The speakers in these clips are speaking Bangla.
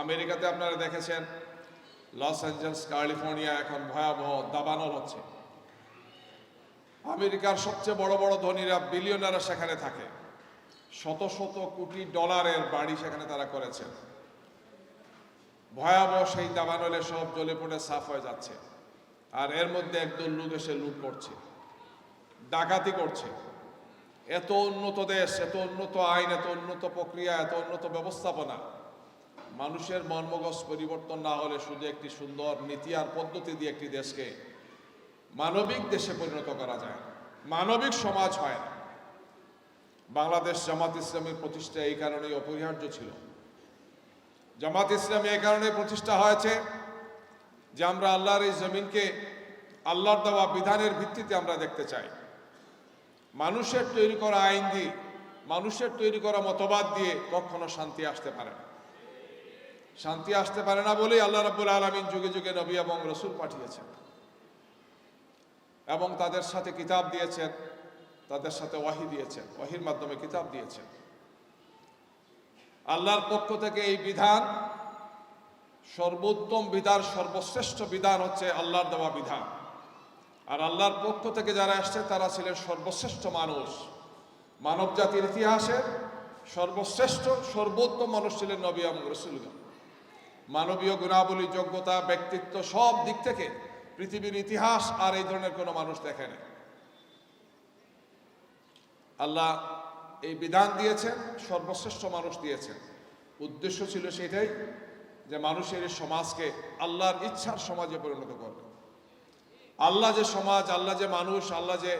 আমেরিকাতে আপনারা দেখেছেন লস অ্যাঞ্জেলস, ক্যালিফোর্নিয়া এখন ভয়াবহ দাবানল হচ্ছে। আমেরিকার সবচেয়ে বড় বড় ধনীরা, বিলিয়নাররা সেখানে থাকে। শত শত কোটি ডলারের বাড়ি সেখানে তারা করেছেন। ভয়াবহ সেই দাবানলে সব জ্বলে পড়ে সাফ হয়ে যাচ্ছে। আর এর মধ্যে একদল লোক এসে লুট করছে, ডাকাতি করছে। এত উন্নত দেশ, এত উন্নত আইন, এত উন্নত প্রক্রিয়া, এত উন্নত ব্যবস্থাপনা, মানুষের মর্মগজ পরিবর্তন না হলে শুধু একটি সুন্দর নীতি আর পদ্ধতি দিয়ে একটি দেশকে মানবিক দেশে পরিণত করা যায়, মানবিক সমাজ হয় না। বাংলাদেশ জামাত ইসলামের প্রতিষ্ঠা এই কারণেই অপরিহার্য ছিল। জামাত ইসলামী এই কারণে প্রতিষ্ঠা হয়েছে যে আমরা আল্লাহর এই জমিনকে আল্লাহর দেওয়া বিধানের ভিত্তিতে আমরা দেখতে চাই। মানুষের তৈরি করা আইন দিয়ে, মানুষের তৈরি করা মতবাদ দিয়ে কখনো শান্তি আসতে পারে না। শান্তি আসতে পারে না বলেই আল্লাহ রাব্বুল আলামিন যুগে যুগে নবী এবং রসুল পাঠিয়েছেন এবং তাদের সাথে কিতাব দিয়েছেন, তাদের সাথে ওয়াহি দিয়েছেন, ওয়াহির মাধ্যমে কিতাব দিয়েছেন। আল্লাহর পক্ষ থেকে এই বিধান সর্বোত্তম বিধান, সর্বশ্রেষ্ঠ বিধান হচ্ছে আল্লাহর দেওয়া বিধান। আর আল্লাহর পক্ষ থেকে যারা আসছে তারা ছিলেন সর্বশ্রেষ্ঠ মানুষ। মানব জাতির ইতিহাসের সর্বশ্রেষ্ঠ সর্বোত্তম মানুষ ছিলেন নবী এবং রাসূলগণ। মানবীয় গুণাবলী, যোগ্যতা, ব্যক্তিত্ব সব দিক থেকে পৃথিবীর ইতিহাস আর এই ধরনের কোনো মানুষ দেখেনি। আল্লাহ এই বিধান দিয়েছেন, সর্বশ্রেষ্ঠ মানুষ দিয়েছেন। উদ্দেশ্য ছিল সেটাই যে মানুষের এই সমাজকে আল্লাহর ইচ্ছার সমাজে পরিণত করবে। আল্লাহ যে সমাজ, আল্লাহ যে মানুষ, আল্লাহ যে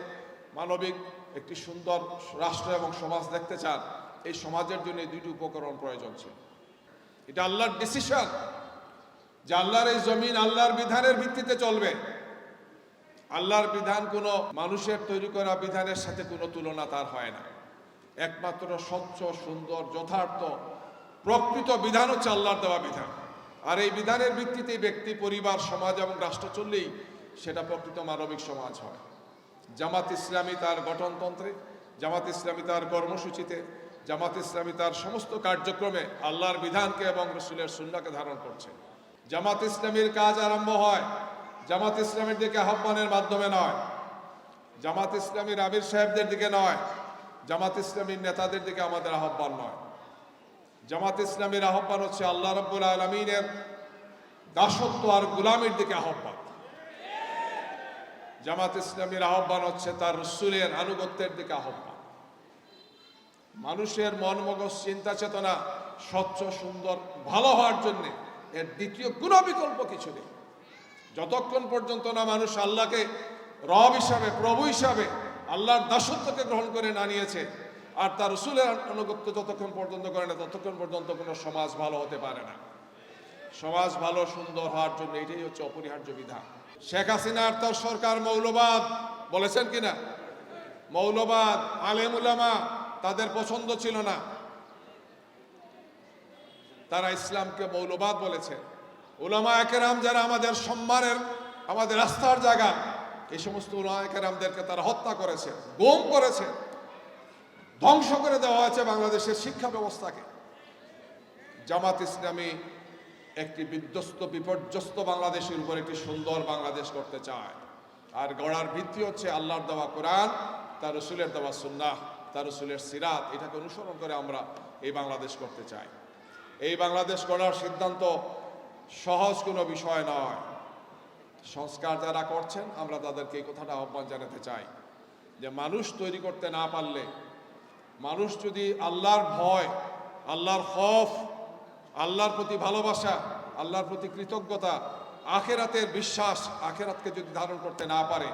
মানবিক একটি সুন্দর রাষ্ট্র এবং সমাজ দেখতে চান, এই সমাজের জন্য এই দুইটি উপকরণ প্রয়োজন ছিল। এটা আল্লাহর ডিসিশন যে আল্লাহর এই জমিন আল্লাহর বিধানের ভিত্তিতে চলবে। আল্লাহর বিধান কোনো মানুষের তৈরি করা বিধানের সাথে কোনো তুলনা তার হয় না। একমাত্র স্বচ্ছ, সুন্দর, যথার্থ, প্রকৃত বিধান হচ্ছে আল্লাহর দেওয়া বিধান। আর এই বিধানের ভিত্তিতে ব্যক্তি, পরিবার, সমাজ এবং রাষ্ট্র চললেই সেটা প্রকৃত মানবিক সমাজ হয়। জামাত ইসলামী তার গঠনতন্ত্রে, জামাত ইসলামী তার কর্মসূচিতে, জামাত ইসলামী তার সমস্ত কার্যক্রমে আল্লাহর বিধানকে এবং রসুলের সুন্নাহকে ধারণ করছে। জামাত ইসলামীর কাজ আরম্ভ হয় জামাত ইসলামীর দিকে আহ্বানের মাধ্যমে নয়, জামাত ইসলামীর আমির সাহেবদের দিকে নয়, জামাত ইসলামীর নেতাদের দিকে আমাদের আহ্বান নয়। জামাত ইসলামীর আহ্বান হচ্ছে আল্লাহ রাব্বুল আলামিনের দাসত্ব আর গোলামির দিকে আহ্বান। জামাত ইসলামীর আহ্বান হচ্ছে তার রসুলের আনুগত্যের দিকে আহ্বান। মানুষের মন মগজ, চিন্তা চেতনা স্বচ্ছ, সুন্দর, ভালো হওয়ার জন্য এর দ্বিতীয় কোনো বিকল্প কিছু নেই। যতক্ষণ পর্যন্ত না মানুষ আল্লাহকে রব হিসাবে, প্রভু হিসাবে, আল্লাহর দাসত্বকে গ্রহণ করে না নিয়েছে আর তার রসুলের আনুগত্য যতক্ষণ পর্যন্ত করে না, ততক্ষণ পর্যন্ত কোনো সমাজ ভালো হতে পারে না। সমাজ ভালো, সুন্দর হওয়ার জন্য এটাই হচ্ছে অপরিহার্য বিধান। শেখ হাসিনা আর তার সরকার মৌলবাদ বলেছেন কিনা? মৌলবাদ, আলেম উলামা তাদের পছন্দ ছিল না, তারা ইসলামকে মৌলবাদ বলেছে। উলামায়ে কেরাম যারা আমাদের সম্মানের, আমাদের আস্থার জায়গা, এই সমস্ত উলামায়ে কেরামদেরকে তারা হত্যা করেছে, গুম করেছে, ধ্বংস করে দেওয়া হয়েছে বাংলাদেশের শিক্ষা ব্যবস্থাকে। জামাত ইসলামী একটি বিধ্বস্ত, বিপর্যস্ত বাংলাদেশের উপর একটি সুন্দর বাংলাদেশ করতে চায়। আর গড়ার ভিত্তি হচ্ছে আল্লাহর দেওয়া কোরআন, তার রসুলের দেওয়া সুন্নাহ, তার রসুলের সিরাত। এটাকে অনুসরণ করে আমরা এই বাংলাদেশ করতে চাই। এই বাংলাদেশ গড়ার সিদ্ধান্ত সহজ কোনো বিষয় নয়। সংস্কার যারা করছেন আমরা তাদেরকে এই কথাটা আহ্বান জানাতে চাই যে মানুষ তৈরি করতে না পারলে, মানুষ যদি আল্লাহর ভয়, আল্লাহর খৌফ, আল্লাহর প্রতি ভালোবাসা, আল্লাহর প্রতি কৃতজ্ঞতা, আখেরাতের বিশ্বাস, আখেরাতকে যদি ধারণ করতে না পারে,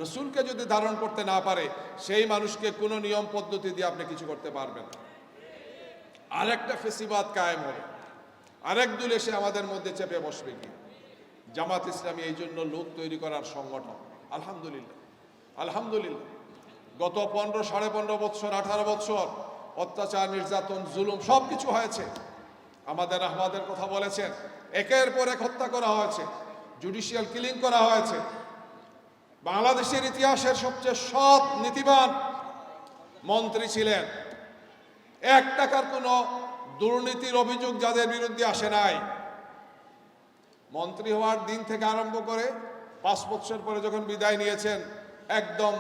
রসুলকে যদি ধারণ করতে না পারে, সেই মানুষকে কোনো নিয়ম পদ্ধতি দিয়ে আপনি কিছু করতে পারবেন না। আরেকটা ফেসিবাদ কায়েম হবে, আরেক দল এসে আমাদের মধ্যে চেপে বসবে কি? জামাত ইসলামী এই জন্য লোক তৈরি করার সংগঠন। আলহামদুলিল্লাহ, আলহামদুলিল্লাহ, গত 15, 15.5 বছর, 18 বছর অত্যাচার, নির্যাতন, জুলুম সব কিছু হয়েছে। আমাদের আহমাদের কথা বলেছেন, একের পর এক হত্যা করা হয়েছে, জুডিশিয়াল কিলিং করা হয়েছে। বাংলাদেশের ইতিহাসের সবচেয়ে সৎ, নীতিবান মন্ত্রী ছিলেন, 1 টাকার কোনো দুর্নীতির অভিযোগ যাদের বিরুদ্ধে আসে নাই, মন্ত্রী হওয়ার দিন থেকে আরম্ভ করে 5 বছর পরে যখন বিদায় নিয়েছেন, একদম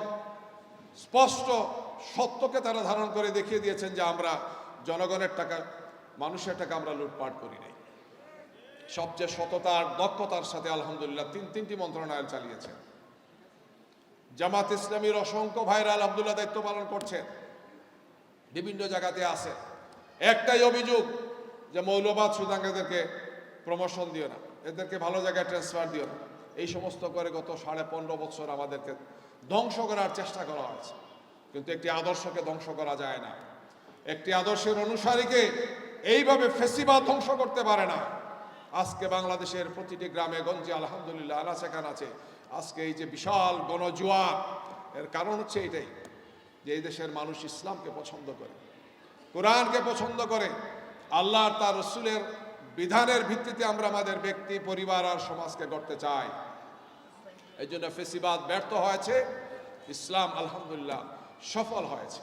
স্পষ্ট সত্যকে তারা ধারণ করে দেখিয়ে দিয়েছেন যে আমরা জনগণের টাকা, মানুষের টাকা আমরা লুটপাট করি নাই। সবচেয়ে সততার দক্ষতার সাথে আলহামদুলিল্লাহ তিনটি মন্ত্রণালয় চালিয়েছেন। জামাত ইসলামীর অসংখ্য ভাইরা আলহামদুলিল্লাহ দায়িত্ব পালন করছেন, বিভিন্ন জায়গাতে আছে। একটাই অভিযোগ যে মৌলবাদ সুদাঙ্গাদেরকে প্রমোশন দিও না, এদেরকে ভালো জায়গায় ট্রান্সফার দিও না। এই সমস্ত করে গত 15.5 বছর আমাদেরকে ধ্বংস করার চেষ্টা করা হয়েছে। কিন্তু একটি আদর্শকে ধ্বংস করা যায় না। একটি আদর্শের অনুসারীকে এইভাবে ফেসিবাদ ধ্বংস করতে পারে না। আজকে বাংলাদেশের প্রতিটি গ্রামে গঞ্জে আলহামদুলিল্লাহ আনাচে কানাচে আজকে এই যে বিশাল গণজোয়ার, এর কারণ হচ্ছে এইটাই যে এই দেশের মানুষ ইসলামকে পছন্দ করে, কোরআনকে পছন্দ করে, আল্লাহ আর তার রসুলের বিধানের ভিত্তিতে আমরা আমাদের ব্যক্তি, পরিবার আর সমাজকে গড়তে চাই। এই জন্য ফেসিবাদ ব্যর্থ হয়েছে, ইসলাম আলহামদুলিল্লাহ সফল হয়েছে।